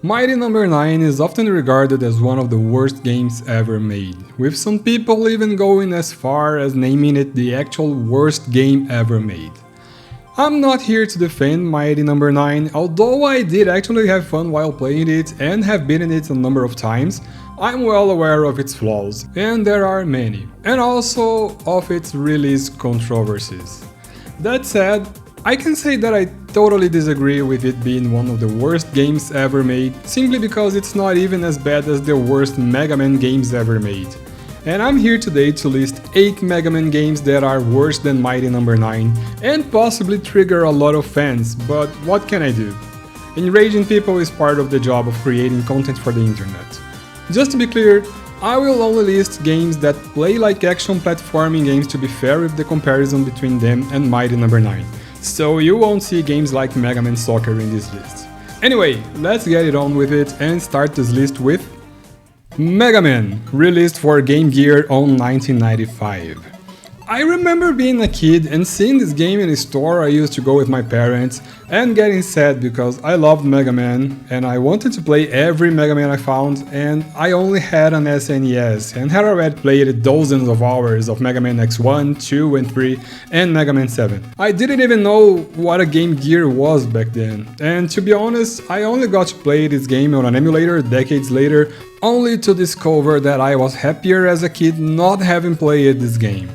Mighty No.9 is often regarded as one of the worst games ever made, with some people even going as far as naming it the actual worst game ever made. I'm not here to defend Mighty No.9, although I did actually have fun while playing it and have beaten it a number of times. I'm well aware of its flaws, and there are many, and also of its release controversies. That said, I can say that I totally disagree with it being one of the worst games ever made, simply because it's not even as bad as the worst Mega Man games ever made. And I'm here today to list 8 Mega Man games that are worse than Mighty No.9 and possibly trigger a lot of fans, but what can I do? Enraging people is part of the job of creating content for the internet. Just to be clear, I will only list games that play like action platforming games to be fair with the comparison between them and Mighty No.9. So you won't see games like Mega Man Soccer in this list. Anyway, let's get it on with it and start this list with Mega Man, released for Game Gear on 1995. I remember being a kid and seeing this game in a store I used to go with my parents and getting sad because I loved Mega Man and I wanted to play every Mega Man I found, and I only had an SNES and had already played dozens of hours of Mega Man X1, 2 and 3 and Mega Man 7. I didn't even know what a Game Gear was back then, and to be honest, I only got to play this game on an emulator decades later, only to discover that I was happier as a kid not having played this game.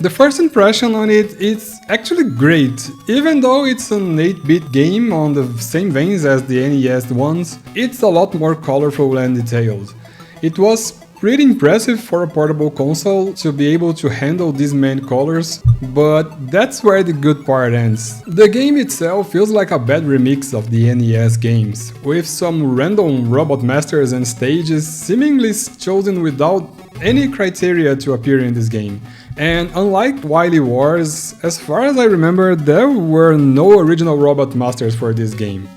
The first impression on it is actually great. Even though it's an 8-bit game on the same veins as the NES ones, it's a lot more colorful and detailed. It was pretty impressive for a portable console to be able to handle these many colors, but that's where the good part ends. The game itself feels like a bad remix of the NES games, with some random robot masters and stages seemingly chosen without any criteria to appear in this game. And unlike Wily Wars, as far as I remember, there were no original robot masters for this game.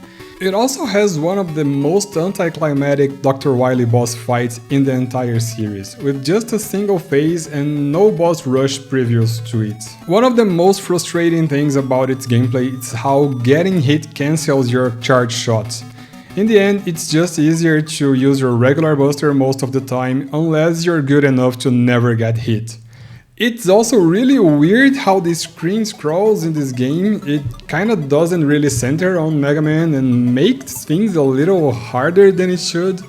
It also has one of the most anticlimactic Dr. Wily boss fights in the entire series, with just a single phase and no boss rush previous to it. One of the most frustrating things about its gameplay is how getting hit cancels your charge shots. In the end, it's just easier to use your regular buster most of the time, unless you're good enough to never get hit. It's also really weird how the screen scrolls in this game. It kinda doesn't really center on Mega Man and makes things a little harder than it should.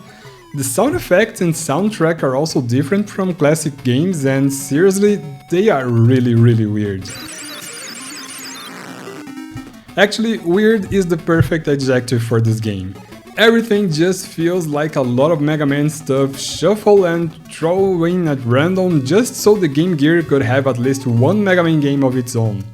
The sound effects and soundtrack are also different from classic games, and seriously, they are really weird. Actually, weird is the perfect adjective for this game. Everything just feels like a lot of Mega Man stuff shuffled and thrown in at random just so the Game Gear could have at least one Mega Man game of its own.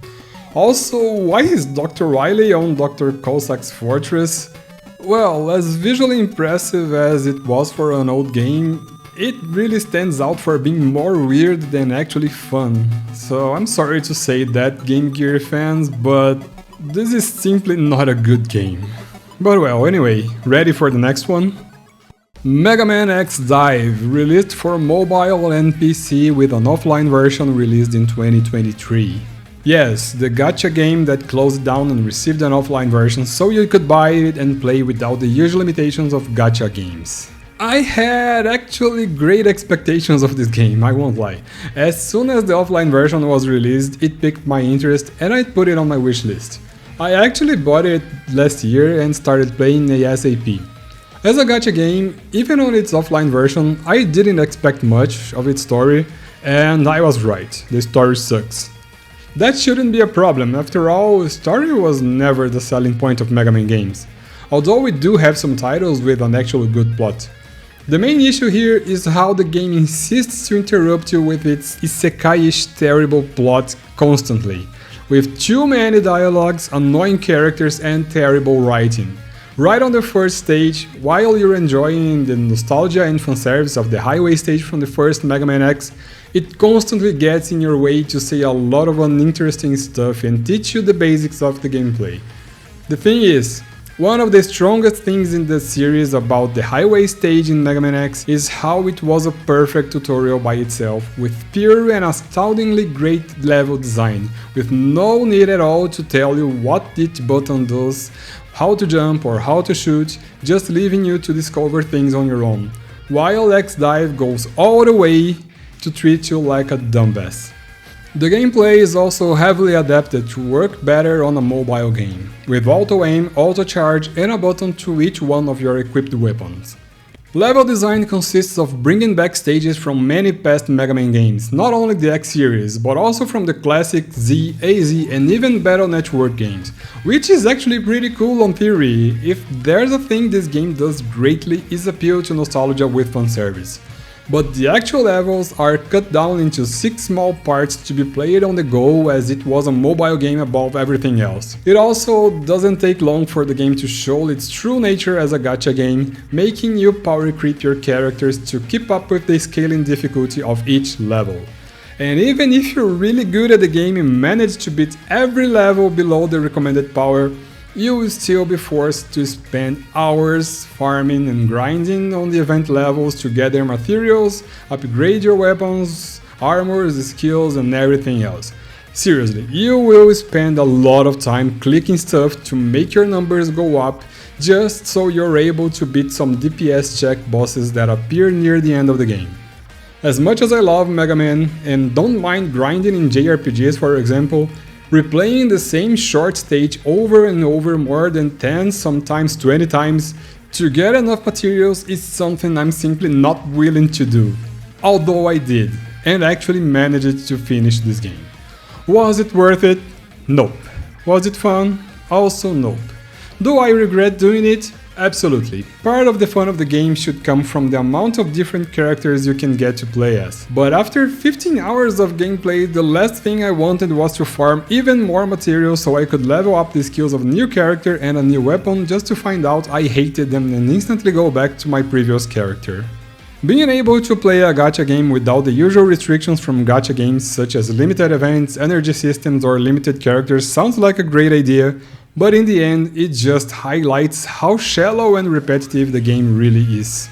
Also, why is Dr. Wily on Dr. Cossack's Fortress? Well, as visually impressive as it was for an old game, it really stands out for being more weird than actually fun. So I'm sorry to say that, Game Gear fans, but this is simply not a good game. But well, anyway, ready for the next one? Mega Man X Dive, released for mobile and PC with an offline version released in 2023. Yes, the gacha game that closed down and received an offline version so you could buy it and play without the usual limitations of gacha games. I had actually great expectations of this game, I won't lie. As soon as the offline version was released, it piqued my interest and I put it on my wishlist. I actually bought it last year and started playing ASAP. As a gacha game, even on its offline version, I didn't expect much of its story, and I was right, the story sucks. That shouldn't be a problem, after all, story was never the selling point of Mega Man games, although we do have some titles with an actually good plot. The main issue here is how the game insists to interrupt you with its isekai-ish terrible plot constantly, with too many dialogues, annoying characters and terrible writing. Right on the first stage, while you're enjoying the nostalgia and fanservice of the highway stage from the first Mega Man X, it constantly gets in your way to say a lot of uninteresting stuff and teach you the basics of the gameplay. The thing is, one of the strongest things in the series about the highway stage in Mega Man X is how it was a perfect tutorial by itself, with pure and astoundingly great level design, with no need at all to tell you what each button does, how to jump or how to shoot, just leaving you to discover things on your own, while X-Dive goes all the way to treat you like a dumbass. The gameplay is also heavily adapted to work better on a mobile game, with auto-aim, auto-charge and a button to each one of your equipped weapons. Level design consists of bringing back stages from many past Mega Man games, not only the X series, but also from the classic Z, AZ and even Battle Network games, which is actually pretty cool on theory. If there's a thing this game does greatly is appeal to nostalgia with fanservice. But the actual levels are cut down into 6 small parts to be played on the go, as it was a mobile game above everything else. It also doesn't take long for the game to show its true nature as a gacha game, making you power creep your characters to keep up with the scaling difficulty of each level. And even if you're really good at the game and manage to beat every level below the recommended power, you will still be forced to spend hours farming and grinding on the event levels to gather materials, upgrade your weapons, armors, skills and everything else. Seriously, you will spend a lot of time clicking stuff to make your numbers go up, just so you're able to beat some DPS check bosses that appear near the end of the game. As much as I love Mega Man and don't mind grinding in JRPGs, for example, replaying the same short stage over and over more than 10, sometimes 20 times to get enough materials is something I'm simply not willing to do. Although I did, and actually managed to finish this game. Was it worth it? Nope. Was it fun? Also nope. Do I regret doing it? Absolutely. Part of the fun of the game should come from the amount of different characters you can get to play as. But after 15 hours of gameplay, the last thing I wanted was to farm even more material so I could level up the skills of a new character and a new weapon, just to find out I hated them and instantly go back to my previous character. Being able to play a gacha game without the usual restrictions from gacha games such as limited events, energy systems or limited characters sounds like a great idea, but in the end it just highlights how shallow and repetitive the game really is.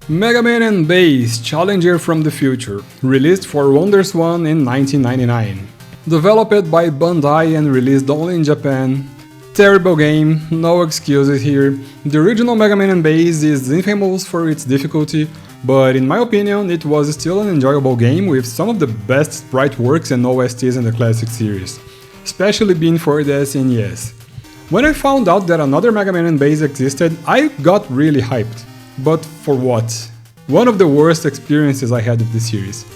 Mega Man and Bass Challenger from the Future, released for WonderSwan in 1999. Developed by Bandai and released only in Japan. Terrible game, no excuses here. The original Mega Man and Bass is infamous for its difficulty, but in my opinion it was still an enjoyable game with some of the best sprite works and OSTs in the classic series, especially being for the SNES. When I found out that another Mega Man and Bass existed, I got really hyped. But for what? One of the worst experiences I had with the series.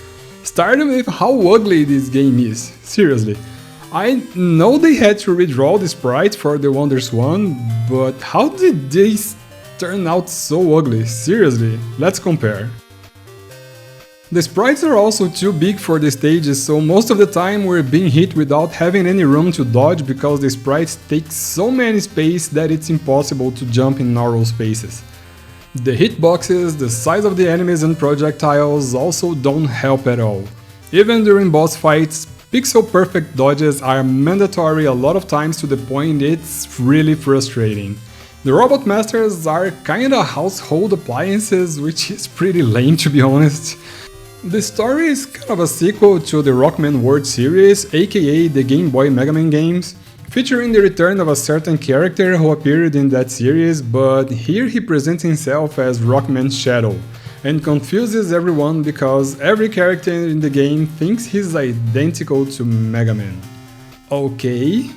Starting with how ugly this game is, seriously. I know they had to redraw the sprites for the WonderSwan, but how did these turn out so ugly? Seriously, let's compare. The sprites are also too big for the stages, so most of the time we're being hit without having any room to dodge because the sprites take so many space that it's impossible to jump in narrow spaces. The hitboxes, the size of the enemies and projectiles also don't help at all. Even during boss fights, pixel-perfect dodges are mandatory a lot of times to the point it's really frustrating. The Robot Masters are kinda household appliances, which is pretty lame to be honest. The story is kind of a sequel to the RockMan World series, aka the Game Boy Mega Man games, featuring the return of a certain character who appeared in that series, but here he presents himself as RockMan's shadow, and confuses everyone because every character in the game thinks he's identical to Mega Man. Okay.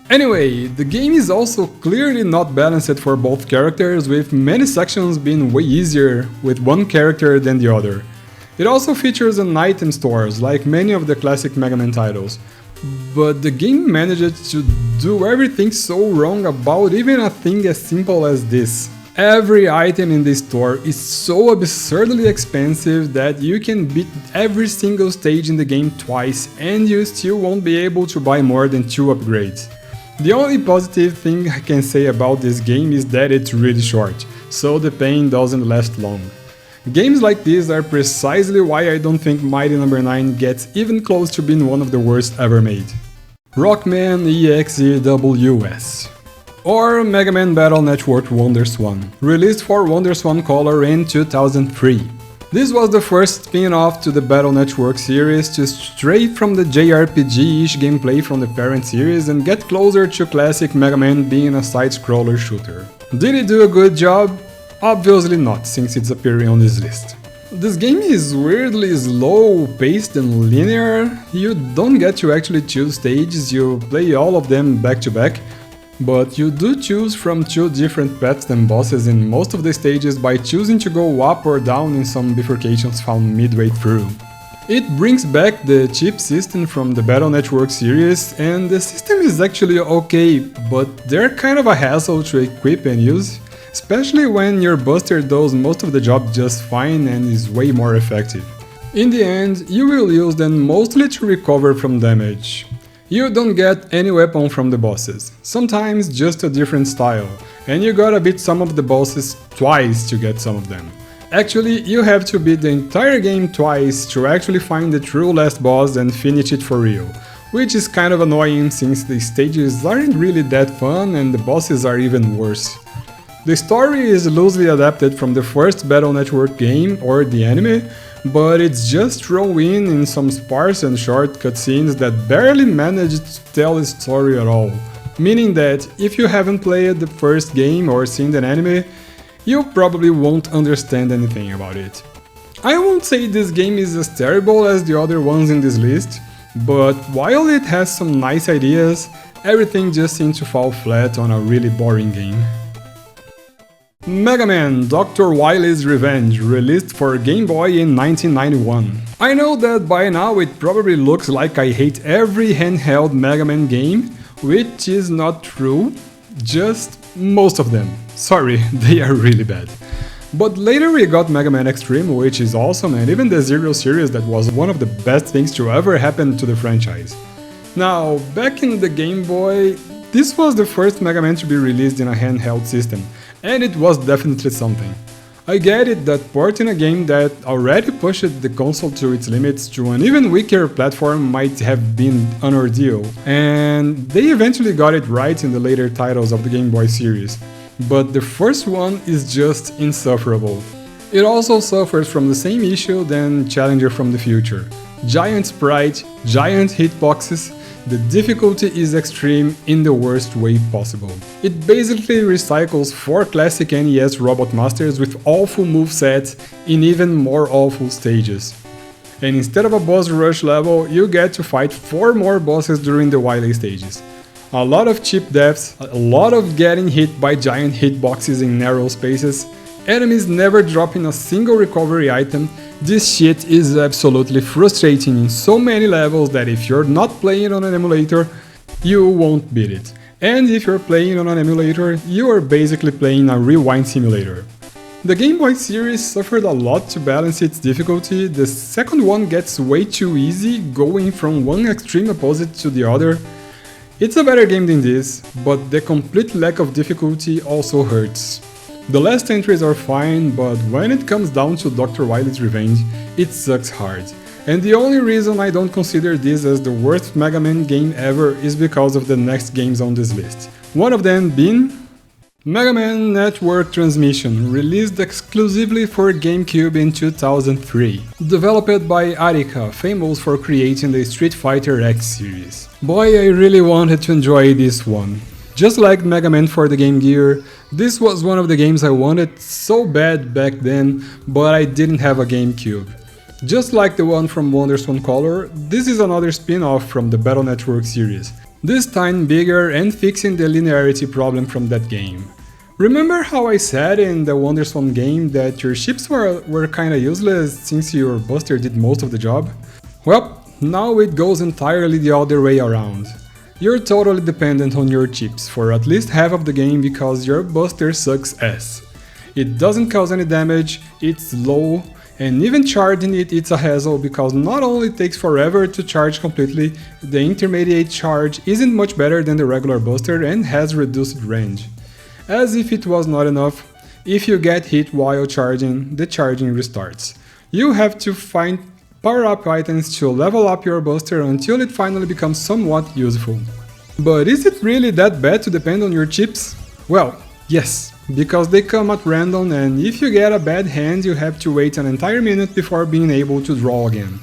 Anyway, the game is also clearly not balanced for both characters, with many sections being way easier with one character than the other. It also features an item stores, like many of the classic Mega Man titles, but the game managed to do everything so wrong about even a thing as simple as this. Every item in the store is so absurdly expensive that you can beat every single stage in the game twice and you still won't be able to buy more than 2 upgrades. The only positive thing I can say about this game is that it's really short, so the pain doesn't last long. Games like these are precisely why I don't think Mighty No.9 gets even close to being one of the worst ever made. RockMan EXEWS, or Mega Man Battle Network WonderSwan, released for WonderSwan Color in 2003. This was the first spin-off to the Battle Network series to stray from the JRPG-ish gameplay from the parent series and get closer to classic Mega Man being a side-scroller shooter. Did it do a good job? Obviously not, since it's appearing on this list. This game is weirdly slow paced and linear. You don't get to actually choose stages, you play all of them back to back, but you do choose from 2 different paths and bosses in most of the stages by choosing to go up or down in some bifurcations found midway through. It brings back the chip system from the Battle Network series, and the system is actually okay, but they're kind of a hassle to equip and use. Especially when your buster does most of the job just fine and is way more effective. In the end, you will use them mostly to recover from damage. You don't get any weapon from the bosses, sometimes just a different style, and you gotta beat some of the bosses twice to get some of them. Actually, you have to beat the entire game twice to actually find the true last boss and finish it for real, which is kind of annoying since the stages aren't really that fun and the bosses are even worse. The story is loosely adapted from the first Battle Network game or the anime, but it's just thrown in some sparse and short cutscenes that barely manage to tell a story at all. Meaning that if you haven't played the first game or seen the anime, you probably won't understand anything about it. I won't say this game is as terrible as the other ones in this list, but while it has some nice ideas, everything just seems to fall flat on a really boring game. Mega Man Dr. Wily's Revenge, released for Game Boy in 1991. I know that by now it probably looks like I hate every handheld Mega Man game, which is not true, just most of them. Sorry, they are really bad. But later we got Mega Man Extreme, which is awesome, and even the Zero series that was one of the best things to ever happen to the franchise. Now, back in the Game Boy, this was the first Mega Man to be released in a handheld system, and it was definitely something. I get it that porting a game that already pushed the console to its limits to an even weaker platform might have been an ordeal, and they eventually got it right in the later titles of the Game Boy series. But the first one is just insufferable. It also suffers from the same issue than Challenger from the Future. Giant sprite, giant hitboxes, the difficulty is extreme in the worst way possible. It basically recycles 4 classic NES Robot Masters with awful movesets in even more awful stages. And instead of a boss rush level, you get to fight 4 more bosses during the Wily stages. A lot of cheap deaths, a lot of getting hit by giant hitboxes in narrow spaces, enemies never dropping a single recovery item. This shit is absolutely frustrating in so many levels that if you're not playing on an emulator, you won't beat it. And if you're playing on an emulator, you are basically playing a rewind simulator. The Game Boy series suffered a lot to balance its difficulty. The second one gets way too easy, going from one extreme opposite to the other. It's a better game than this, but the complete lack of difficulty also hurts. The last entries are fine, but when it comes down to Dr. Wily's Revenge, it sucks hard. And the only reason I don't consider this as the worst Mega Man game ever is because of the next games on this list. One of them being Mega Man Network Transmission, released exclusively for GameCube in 2003. Developed by Arika, famous for creating the Street Fighter X series. Boy, I really wanted to enjoy this one. Just like Mega Man for the Game Gear, this was one of the games I wanted so bad back then, but I didn't have a GameCube. Just like the one from WonderSwan Color, this is another spin-off from the Battle Network series, this time bigger and fixing the linearity problem from that game. Remember how I said in the WonderSwan game that your ships were kinda useless since your buster did most of the job? Well, now it goes entirely the other way around. You're totally dependent on your chips for at least half of the game because your buster sucks ass. It doesn't cause any damage, it's slow, and even charging it's a hassle because not only it takes forever to charge completely, the intermediate charge isn't much better than the regular buster and has reduced range. As if it was not enough, if you get hit while charging, the charging restarts. You have to find power-up items to level up your buster until it finally becomes somewhat useful. But is it really that bad to depend on your chips? Well, Yes, because they come at random and if you get a bad hand you have to wait an entire minute before being able to draw again.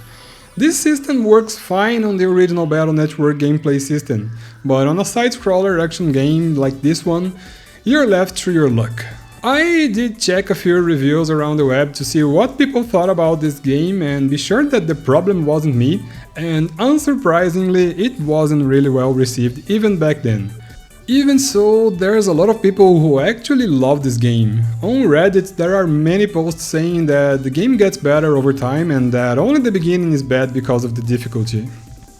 This system works fine on the original Battle Network gameplay system, but on a side-scroller action game like this one, you're left to your luck. I did check a few reviews around the web to see what people thought about this game and be sure that the problem wasn't me, and unsurprisingly it wasn't really well received even back then. Even so, there's a lot of people who actually love this game. On Reddit there are many posts saying that the game gets better over time and that only the beginning is bad because of the difficulty.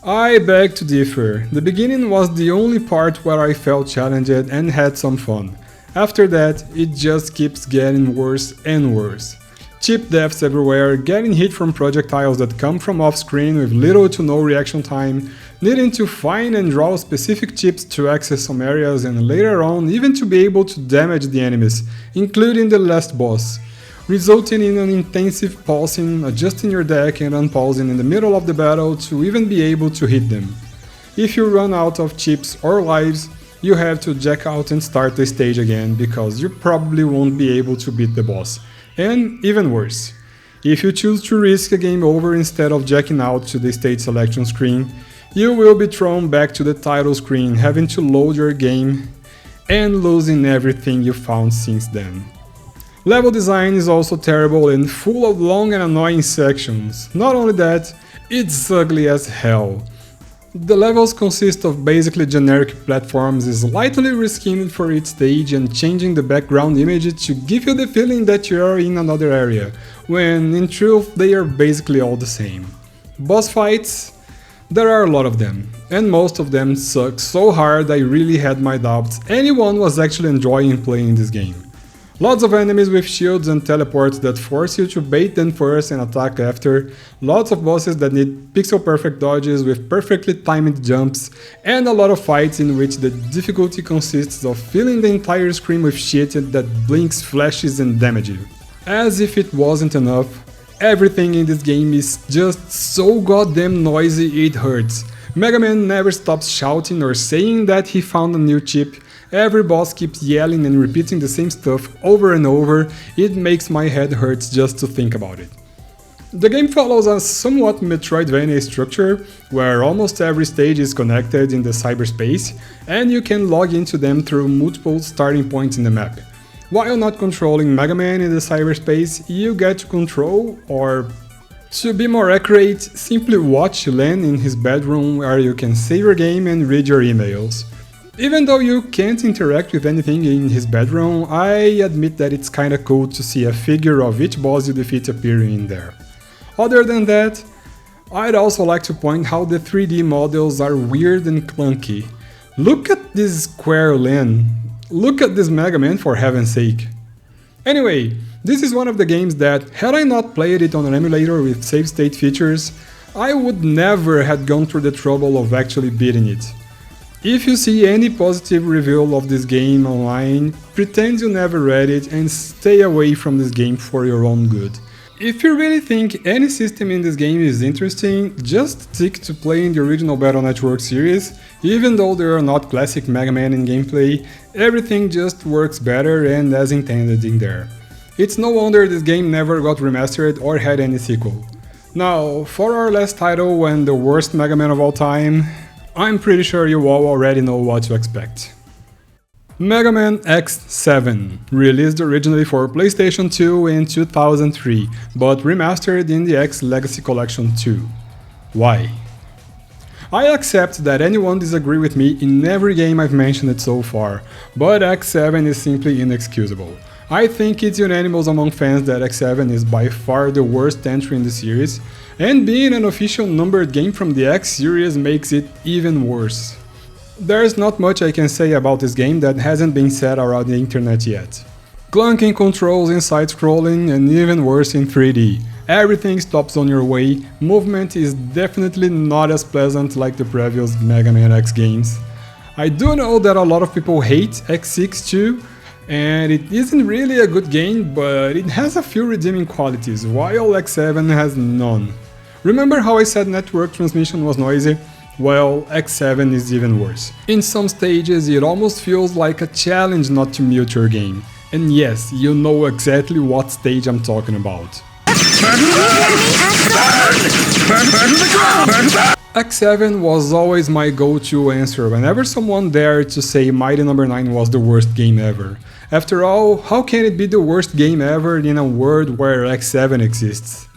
I beg to differ. The beginning was the only part where I felt challenged and had some fun. After that, it just keeps getting worse and worse. Cheap deaths everywhere, getting hit from projectiles that come from off-screen with little to no reaction time, needing to find and draw specific chips to access some areas and later on even to be able to damage the enemies, including the last boss, resulting in an intensive pausing, adjusting your deck and unpausing in the middle of the battle to even be able to hit them. If you run out of chips or lives, you have to jack out and start the stage again because you probably won't be able to beat the boss. And even worse, if you choose to risk a game over instead of jacking out to the stage selection screen, you will be thrown back to the title screen having to load your game and losing everything you found since then. Level design is also terrible and full of long and annoying sections. Not only that, it's ugly as hell. The levels consist of basically generic platforms slightly reskinned for each stage and changing the background image to give you the feeling that you are in another area, when in truth they are basically all the same. Boss fights? There are a lot of them, and most of them suck so hard I really had my doubts anyone was actually enjoying playing this game. Lots of enemies with shields and teleports that force you to bait them first and attack after, lots of bosses that need pixel-perfect dodges with perfectly timed jumps, and a lot of fights in which the difficulty consists of filling the entire screen with shit that blinks, flashes and damage you. As if it wasn't enough, everything in this game is just so goddamn noisy it hurts. Mega Man never stops shouting or saying that he found a new chip. Every boss keeps yelling and repeating the same stuff over and over, it makes my head hurt just to think about it. The game follows a somewhat Metroidvania structure, where almost every stage is connected in the cyberspace, and you can log into them through multiple starting points in the map. While not controlling Mega Man in the cyberspace, you get to control, or to be more accurate, simply watch Len in his bedroom where you can save your game and read your emails. Even though you can't interact with anything in his bedroom, I admit that it's kinda cool to see a figure of each boss you defeat appearing in there. Other than that, I'd also like to point how the 3D models are weird and clunky. Look at this square Len. Look at this Mega Man for heaven's sake. Anyway, this is one of the games that, had I not played it on an emulator with save state features, I would never have gone through the trouble of actually beating it. If you see any positive review of this game online, pretend you never read it and stay away from this game for your own good. If you really think any system in this game is interesting, just stick to playing the original Battle Network series. Even though there are not classic Mega Man in gameplay, everything just works better and as intended in there. It's no wonder this game never got remastered or had any sequel. Now, for our last title and the worst Mega Man of all time, I'm pretty sure you all already know what to expect. Mega Man X7, released originally for PlayStation 2 in 2003, but remastered in the X Legacy Collection 2. Why? I accept that anyone disagree with me in every game I've mentioned so far, but X7 is simply inexcusable. I think it's unanimous among fans that X7 is by far the worst entry in the series, and being an official numbered game from the X series makes it even worse. There's not much I can say about this game that hasn't been said around the internet yet. Clunking controls in side-scrolling and even worse in 3D. Everything stops on your way, movement is definitely not as pleasant like the previous Mega Man X games. I do know that a lot of people hate X6 too, and it isn't really a good game, but it has a few redeeming qualities, while X7 has none. Remember how I said network transmission was noisy? Well, X7 is even worse. In some stages it almost feels like a challenge not to mute your game. And yes, you know exactly what stage I'm talking about. X7 was always my go-to answer whenever someone dared to say Mighty No.9 was the worst game ever. After all, how can it be the worst game ever in a world where X7 exists?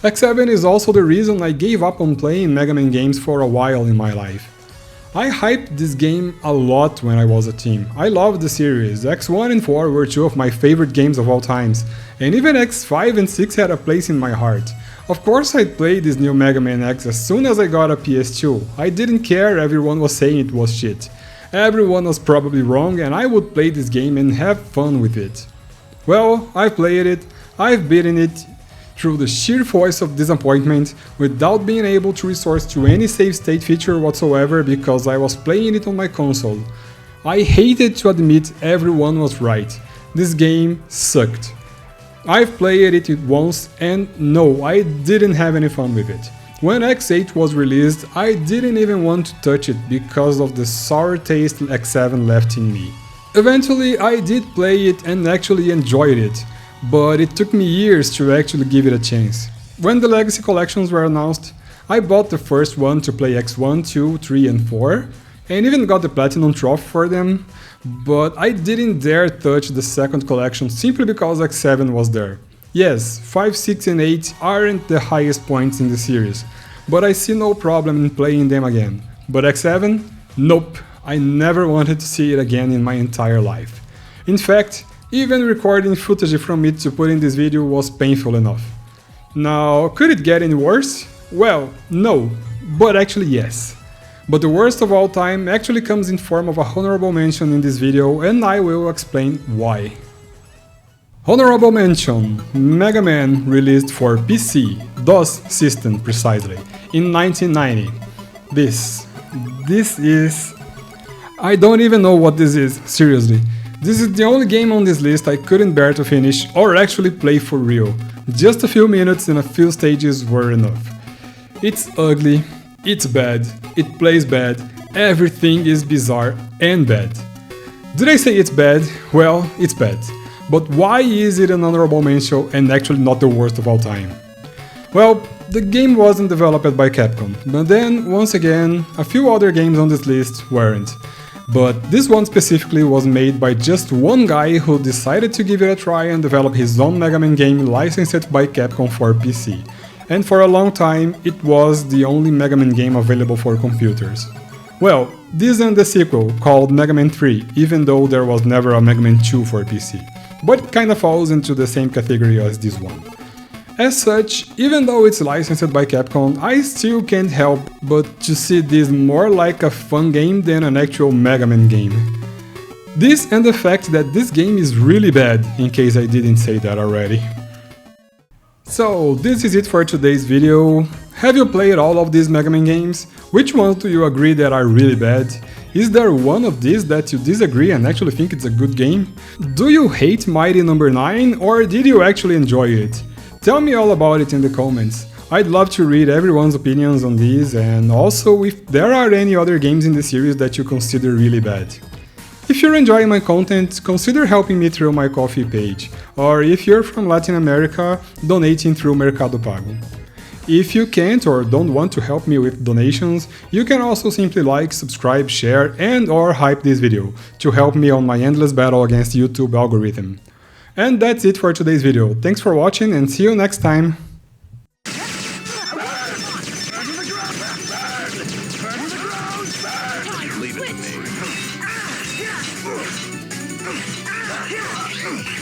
X7 is also the reason I gave up on playing Mega Man games for a while in my life. I hyped this game a lot when I was a teen. I loved the series. X1 and 4 were two of my favorite games of all times, and even X5 and 6 had a place in my heart. Of course I'd play this new Mega Man X as soon as I got a PS2. I didn't care everyone was saying it was shit. Everyone was probably wrong and I would play this game and have fun with it. Well, I've played it, I've beaten it through the sheer force of disappointment without being able to resource to any save state feature whatsoever because I was playing it on my console. I hated to admit everyone was right. This game sucked. I've played it once and no, I didn't have any fun with it. When X8 was released, I didn't even want to touch it because of the sour taste X7 left in me. Eventually I did play it and actually enjoyed it, but it took me years to actually give it a chance. When the Legacy Collections were announced, I bought the first one to play X1, 2, 3 and 4, and even got the Platinum Trophy for them, but I didn't dare touch the second collection simply because X7 was there. Yes, 5, 6 and 8 aren't the highest points in the series, but I see no problem in playing them again. But X7? Nope, I never wanted to see it again in my entire life. In fact, even recording footage from it to put in this video was painful enough. Now, could it get any worse? Well, no, but actually yes. But the worst of all time actually comes in form of a honorable mention in this video, and I will explain why. Honorable mention: Mega Man released for PC, DOS system precisely, in 1990. This is... I don't even know what this is, seriously. This is the only game on this list I couldn't bear to finish or actually play for real. Just a few minutes and a few stages were enough. It's ugly, it's bad, it plays bad, everything is bizarre and bad. Did I say it's bad? Well, it's bad. But why is it an honorable mention and actually not the worst of all time? Well, the game wasn't developed by Capcom, but then, once again, a few other games on this list weren't. But this one specifically was made by just one guy who decided to give it a try and develop his own Mega Man game licensed by Capcom for PC. And for a long time, it was the only Mega Man game available for computers. Well, this and the sequel, called Mega Man 3, even though there was never a Mega Man 2 for PC. But it kinda falls into the same category as this one. As such, even though it's licensed by Capcom, I still can't help but to see this more like a fun game than an actual Mega Man game. This and the fact that this game is really bad, in case I didn't say that already. So, this is it for today's video. Have you played all of these Mega Man games? Which ones do you agree that are really bad? Is there one of these that you disagree and actually think it's a good game? Do you hate Mighty No.9 or did you actually enjoy it? Tell me all about it in the comments. I'd love to read everyone's opinions on these, and also if there are any other games in the series that you consider really bad. If you're enjoying my content, consider helping me through my Ko-fi page, or if you're from Latin America, donating through Mercado Pago. If you can't or don't want to help me with donations, you can also simply like, subscribe, share and or hype this video to help me on my endless battle against YouTube algorithm. And that's it for today's video. Thanks for watching and see you next time!